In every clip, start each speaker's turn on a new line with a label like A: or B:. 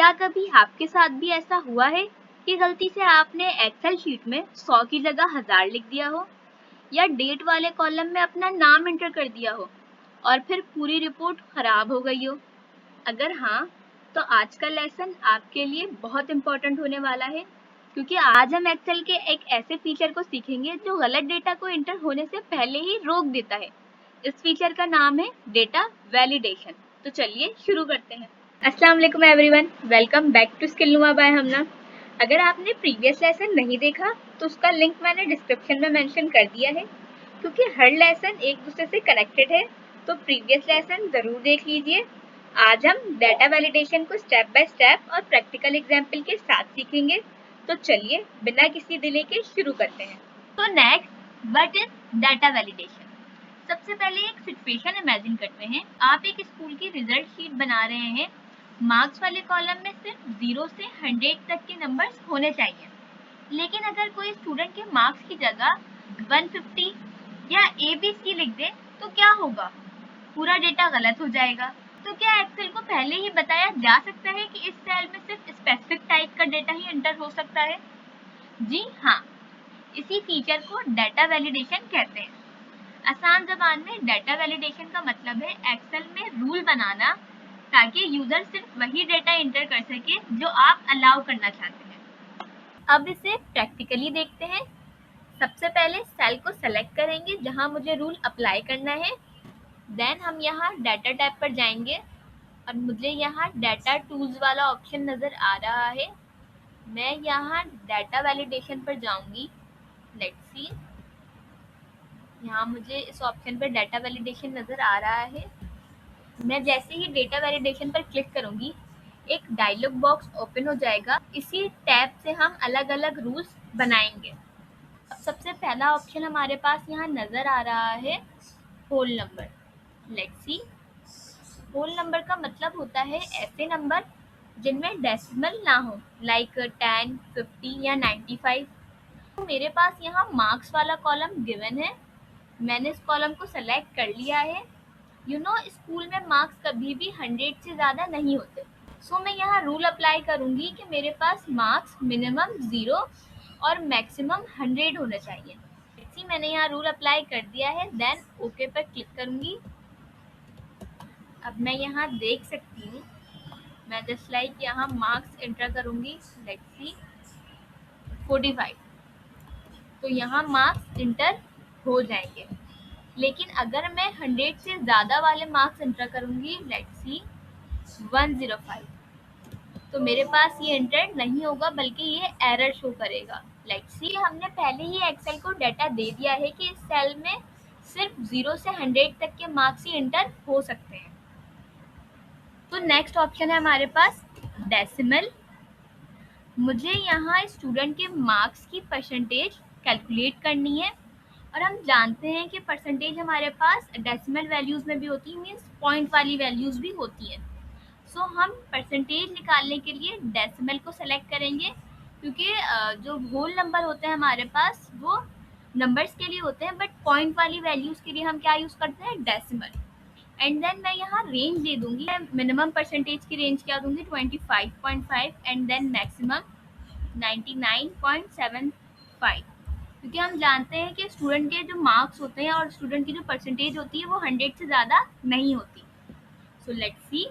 A: क्या कभी आपके साथ भी ऐसा हुआ है कि गलती से आपने एक्सेल शीट में 100 की जगह 1000 लिख दिया हो या डेट वाले कॉलम में अपना नाम एंटर कर दिया हो और फिर पूरी रिपोर्ट खराब हो गई हो? अगर हाँ, तो आज का लेसन आपके लिए बहुत इम्पोर्टेंट होने वाला है, क्योंकि आज हम एक्सेल के एक ऐसे फीचर को सीखेंगे जो गलत डेटा को एंटर होने से पहले ही रोक देता है। इस फीचर का नाम है डेटा वैलिडेशन। तो चलिए शुरू करते हैं। अस्सलाम वालेकुम everyone, welcome back to skill नुमा बाय हमना। अगर आपने प्रीवियस लेसन नहीं देखा तो उसका लिंक मैंने डिस्क्रिप्शन में मेंशन कर दिया है, क्योंकि हर लेसन एक दूसरे से कनेक्टेड है। तो प्रीवियस लेसन जरूर देख लीजिए। आज हम डेटा वैलिडेशन को स्टेप बाय स्टेप और प्रैक्टिकल एग्जाम्पल के साथ सीखेंगे। तो चलिए बिना किसी डिले के शुरू करते हैं। तो next, what is data validation? सबसे पहले एक सिचुएशन इमेजिन करते हैं। आप एक स्कूल की रिजल्ट शीट बना रहे हैं। मार्क्स वाले कॉलम में सिर्फ 0 से 100 तक के नंबर्स होने चाहिए, लेकिन अगर कोई स्टूडेंट के मार्क्स की जगह 150 या ABC लिख दे तो क्या होगा? पूरा डेटा गलत हो जाएगा। तो क्या एक्सेल को पहले ही बताया जा सकता है कि इस सेल में सिर्फ स्पेसिफिक टाइप का डेटा ही एंटर हो सकता है? जी हाँ, इसी फीचर को डेटा वैलिडेशन कहते हैं। आसान ज़बान में डेटा वैलिडेशन का मतलब है एक्सेल में रूल बनाना ताकि यूजर सिर्फ वही डेटा एंटर कर सके जो आप अलाउ करना चाहते हैं। अब इसे प्रैक्टिकली देखते हैं। सबसे पहले सेल को सेलेक्ट करेंगे जहां मुझे रूल अप्लाई करना है। देन हम यहाँ डाटा टैब पर जाएंगे और मुझे यहाँ डाटा टूल्स वाला ऑप्शन नज़र आ रहा है। मैं यहाँ डाटा वैलिडेशन पर जाऊंगी। लेट्स सी, यहाँ मुझे इस ऑप्शन पर डाटा वैलिडेशन नज़र आ रहा है। मैं जैसे ही डेटा वैलिडेशन पर क्लिक करूंगी, एक डायलॉग बॉक्स ओपन हो जाएगा। इसी टैब से हम अलग अलग रूल्स बनाएंगे। अब सबसे पहला ऑप्शन हमारे पास यहाँ नज़र आ रहा है whole number. Let's see, whole number का मतलब होता है ऐसे नंबर जिनमें डेसिमल ना हो, लाइक 10, 50 या 95। तो मेरे पास यहाँ मार्क्स वाला कॉलम गिवन है। मैंने इस कॉलम को सेलेक्ट कर लिया है। स्कूल में मार्क्स कभी भी 100 से ज़्यादा नहीं होते। सो मैं यहाँ रूल अप्लाई करूँगी कि मेरे पास मार्क्स मिनिमम 0 और मैक्सिमम 100 होना चाहिए। इसी मैंने यहाँ रूल अप्लाई कर दिया है। देन ओके पर क्लिक करूँगी। अब मैं यहाँ देख सकती हूँ, मैं जस्ट लाइक यहाँ मार्क्स एंटर करूँगी। लेट्स सी 45, तो यहाँ मार्क्स एंटर हो जाएंगे। लेकिन अगर मैं 100 से ज़्यादा वाले मार्क्स एंटर करूँगी, लेट्स सी 105, तो मेरे पास ये एंटर नहीं होगा बल्कि ये एरर शो करेगा। लेट्स सी, हमने पहले ही एक्सेल को डाटा दे दिया है कि इस सेल में सिर्फ 0 से 100 तक के मार्क्स ही एंटर हो सकते हैं। तो नेक्स्ट ऑप्शन है हमारे पास डेसिमल। मुझे यहाँ स्टूडेंट के मार्क्स की परसेंटेज कैलकुलेट करनी है, और हम जानते हैं कि परसेंटेज हमारे पास डेसिमल वैल्यूज़ में भी होती है, मीन्स पॉइंट वाली वैल्यूज़ भी होती हैं। सो हम परसेंटेज निकालने के लिए डेसिमल को सेलेक्ट करेंगे, क्योंकि जो होल नंबर होते हैं हमारे पास वो नंबर्स के लिए होते हैं, बट पॉइंट वाली वैल्यूज़ के लिए हम क्या यूज़ करते हैं? डेसिमल। एंड देन मैं यहाँ रेंज दे दूंगी। मिनिमम परसेंटेज की रेंज क्या दूंगी? 25.5 एंड देन मैक्सिमम 99.75, क्योंकि हम जानते हैं कि स्टूडेंट के जो मार्क्स होते हैं और स्टूडेंट की जो परसेंटेज होती है वो 100 से ज़्यादा नहीं होती। सो लेट्स सी,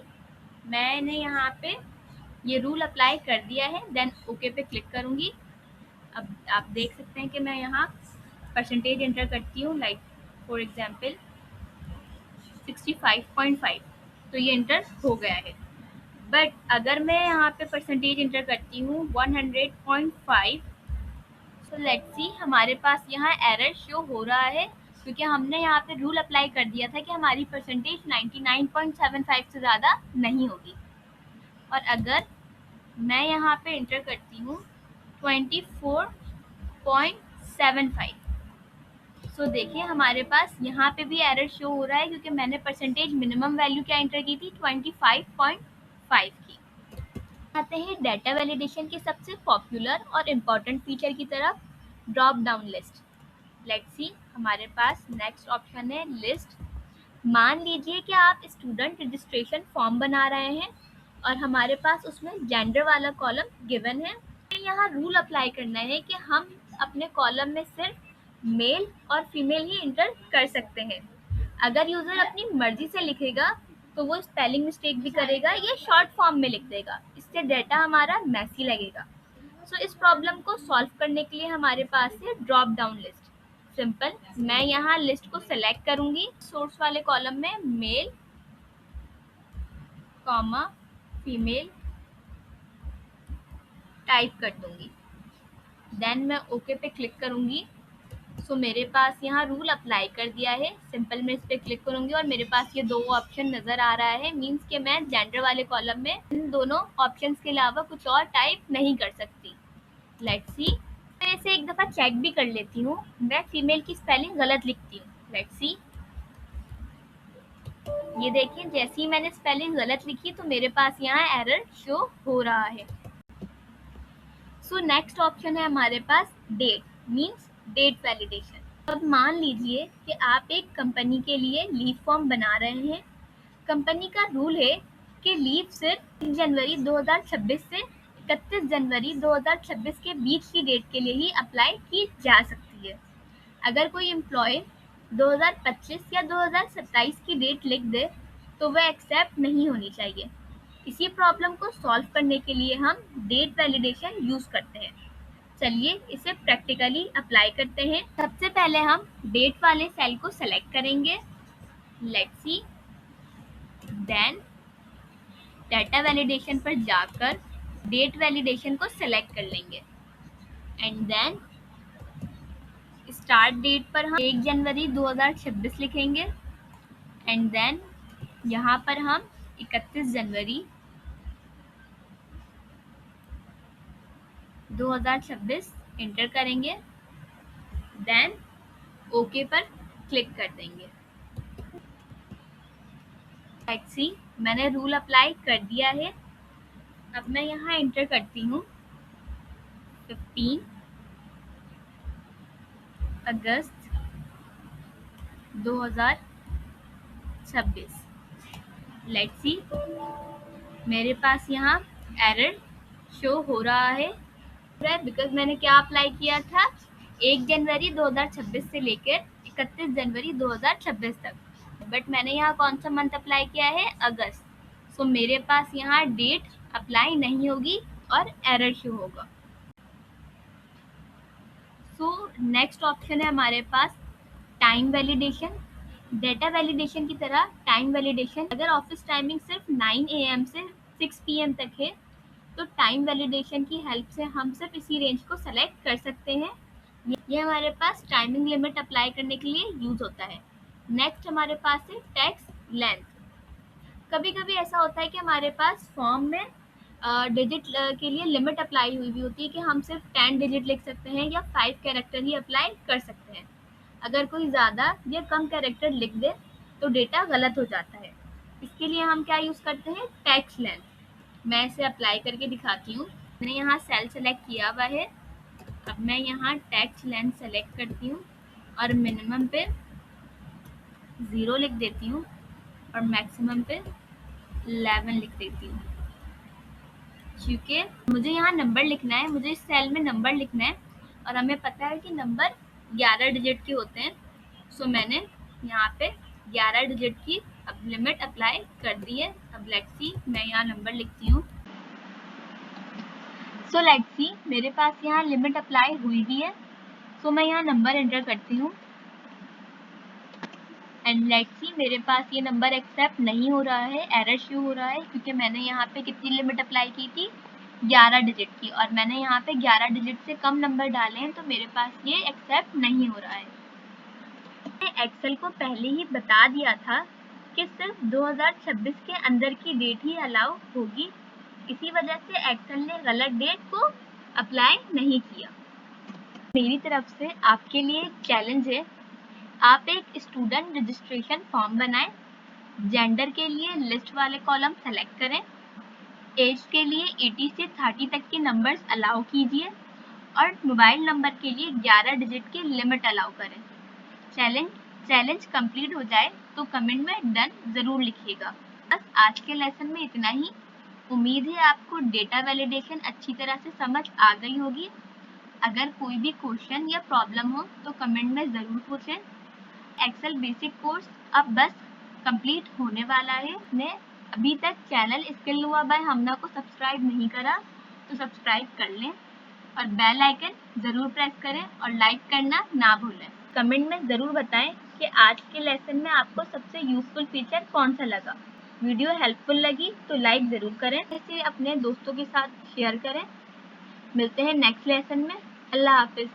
A: मैंने यहाँ पे ये रूल अप्लाई कर दिया है। देन ओके पे क्लिक करूँगी। अब आप देख सकते हैं कि मैं यहाँ परसेंटेज एंटर करती हूँ, लाइक फॉर एग्जांपल 65.5, तो ये एंटर हो गया है। बट अगर मैं यहाँ पे परसेंटेज एंटर करती हूँ 100.5, सो लेट्स सी, हमारे पास यहाँ एरर शो हो रहा है, क्योंकि हमने यहाँ पे रूल अप्लाई कर दिया था कि हमारी परसेंटेज 99.75 से ज़्यादा नहीं होगी। और अगर मैं यहाँ पे एंटर करती हूँ 24.75, सो देखिए हमारे पास यहाँ पे भी एरर शो हो रहा है, क्योंकि मैंने परसेंटेज मिनिमम वैल्यू क्या एंटर की थी? 25.5 की। आते हैं डेटा वैलिडेशन के सबसे पॉपुलर और इम्पॉर्टेंट फीचर की तरफ, drop down list. Let's see, हमारे पास नेक्स्ट ऑप्शन है लिस्ट। मान लीजिए कि आप स्टूडेंट रजिस्ट्रेशन फॉर्म बना रहे हैं और हमारे पास उसमें जेंडर वाला कॉलम गिवन है। यहाँ रूल अप्लाई करना है कि हम अपने कॉलम में सिर्फ मेल और फीमेल ही इंटर कर सकते हैं। अगर यूजर अपनी मर्जी से लिखेगा तो वो स्पेलिंग मिस्टेक भी करेगा या शॉर्ट फॉर्म में लिख देगा, इससे डेटा हमारा मैसी लगेगा। सो इस प्रॉब्लम को सॉल्व करने के लिए हमारे पास है ड्रॉप डाउन लिस्ट। सिंपल, मैं यहाँ लिस्ट को सेलेक्ट करूंगी, सोर्स वाले कॉलम में मेल कॉमा फीमेल टाइप कर दूंगी, देन मैं ओके पे क्लिक करूंगी। सो मेरे पास यहाँ रूल अप्लाई कर दिया है। सिंपल मैं इस पे क्लिक करूंगी और मेरे पास ये दो ऑप्शन नजर आ रहा है, मींस कि मैं जेंडर वाले कॉलम में इन दोनों ऑप्शंस के अलावा कुछ और टाइप नहीं कर सकती। लेट्स सी, मैं इसे एक दफा चेक भी कर लेती हूँ। मैं फीमेल की स्पेलिंग गलत लिखती हूँ। लेट्स सी, ये देखिए जैसे ही मैंने स्पेलिंग गलत लिखी तो मेरे पास यहाँ एरर शो हो रहा है। सो नेक्स्ट ऑप्शन है हमारे पास डेट, मींस डेट वैलिडेशन। अब मान लीजिए कि आप एक कंपनी के लिए लीव फॉर्म बना रहे हैं। कंपनी का रूल है कि लीव सिर्फ 1 जनवरी 2026 से 31 जनवरी 2026 के बीच की डेट के लिए ही अप्लाई की जा सकती है। अगर कोई एम्प्लॉय 2025 या 2027 की डेट लिख दे तो वह एक्सेप्ट नहीं होनी चाहिए। इसी प्रॉब्लम को सॉल्व करने के लिए हम डेट वैलिडेशन यूज करते हैं। चलिए इसे प्रैक्टिकली अप्लाई करते हैं। सबसे पहले हम डेट वाले सेल को सेलेक्ट करेंगे। Let's see, then data validation पर जाकर डेट वैलिडेशन को सेलेक्ट कर लेंगे एंड देन स्टार्ट डेट पर हम 1 जनवरी 2026 लिखेंगे एंड देन यहाँ पर हम 31 जनवरी 2026 एंटर करेंगे, देन ओके पर क्लिक कर देंगे। लेट्स सी, मैंने रूल अप्लाई कर दिया है। अब मैं यहाँ एंटर करती हूँ 15 अगस्त 2026। लेट्स सी, मेरे पास यहाँ एरर शो हो रहा है बिकॉज मैंने क्या अप्लाई किया था, 1 जनवरी 2026 से लेकर 31 जनवरी 2026 तक, बट मैंने यहाँ कौन सा मंथ अप्लाई किया है, अगस्त। सो मेरे पास यहाँ डेट अप्लाई नहीं होगी और एरर शो होगा। सो नेक्स्ट ऑप्शन है हमारे पास टाइम वैलिडेशन। डेटा वैलिडेशन की तरह टाइम वैलिडेशन, अगर ऑफिस टाइमिंग सिर्फ 9 AM से 6 PM तक है तो टाइम वैलिडेशन की हेल्प से हम सिर्फ इसी रेंज को सेलेक्ट कर सकते हैं। ये हमारे पास टाइमिंग लिमिट अप्लाई करने के लिए यूज होता है। नेक्स्ट हमारे पास है टेक्स्ट लेंथ। कभी कभी ऐसा होता है कि हमारे पास फॉर्म में डिजिट के लिए लिमिट अप्लाई हुई भी होती है कि हम सिर्फ 10 डिजिट लिख सकते हैं या 5 कैरेक्टर ही अप्लाई कर सकते हैं। अगर कोई ज़्यादा या कम कैरेक्टर लिख दे तो डेटा गलत हो जाता है। इसके लिए हम क्या यूज़ करते हैं, टेक्स्ट लेंथ। मैं इसे अप्लाई करके दिखाती हूँ। मैंने यहाँ सेल सेलेक्ट किया हुआ है। अब मैं यहाँ टेक्स्ट लेंथ सेलेक्ट करती हूँ और मिनिमम पे 0 लिख देती हूँ और मैक्सिमम पे 11 लिख देती हूँ, क्योंकि मुझे यहाँ नंबर लिखना है, मुझे इस सेल में नंबर लिखना है और हमें पता है कि नंबर 11 डिजिट के होते हैं। सो मैंने यहाँ पे 11 डिजिट की अब लिमिट अप्लाई कर दी है। अब लेट्स सी, मैं यहाँ नंबर लिखती हूँ। सो लेट्स सी, मेरे पास यहाँ लिमिट अप्लाई हुई भी है। सो मैं यहाँ नंबर एंटर करती हूँ एंड लेट्स सी, मेरे पास ये नंबर एक्सेप्ट नहीं हो रहा है, एरर शो हो रहा है, क्योंकि मैंने यहाँ पे कितनी लिमिट अप्लाई की थी, 11 डिजिट की, और मैंने यहाँ पे 11 डिजिट से कम नंबर डाले हैं तो मेरे पास ये एक्सेप्ट नहीं हो रहा है। मैंने एक्सेल को पहले ही बता दिया था कि सिर्फ 2026 के अंदर की डेट ही अलाउ होगी, इसी वजह से एक्सेल ने गलत डेट को अप्लाई नहीं किया। मेरी तरफ से आपके लिए एक चैलेंज है, आप एक स्टूडेंट रजिस्ट्रेशन फॉर्म बनाएं। जेंडर के लिए लिस्ट वाले कॉलम सेलेक्ट करें, एज के लिए 80 से 30 तक के नंबर्स अलाउ कीजिए और मोबाइल नंबर के लिए 11 डिजिट की लिमिट अलाउ करें। चैलेंज कंप्लीट हो जाए तो कमेंट में डन ज़रूर लिखिएगा। बस आज के लेसन में इतना ही। उम्मीद है आपको डेटा वैलिडेशन अच्छी तरह से समझ आ गई होगी। अगर कोई भी क्वेश्चन या प्रॉब्लम हो तो कमेंट में ज़रूर पूछें। एक्सेल बेसिक कोर्स अब बस कंप्लीट होने वाला है। ने अभी तक चैनल स्किल नुआ बाय हमना को सब्सक्राइब नहीं करा तो सब्सक्राइब कर लें और बेल आइकन ज़रूर प्रेस करें और लाइक करना ना भूलें। कमेंट में ज़रूर बताएं कि आज के लेसन में आपको सबसे यूज़फुल फीचर कौन सा लगा। वीडियो हेल्पफुल लगी तो लाइक ज़रूर करें, इसे अपने दोस्तों के साथ शेयर करें। मिलते हैं नेक्स्ट लेसन में। अल्लाह हाफिज़।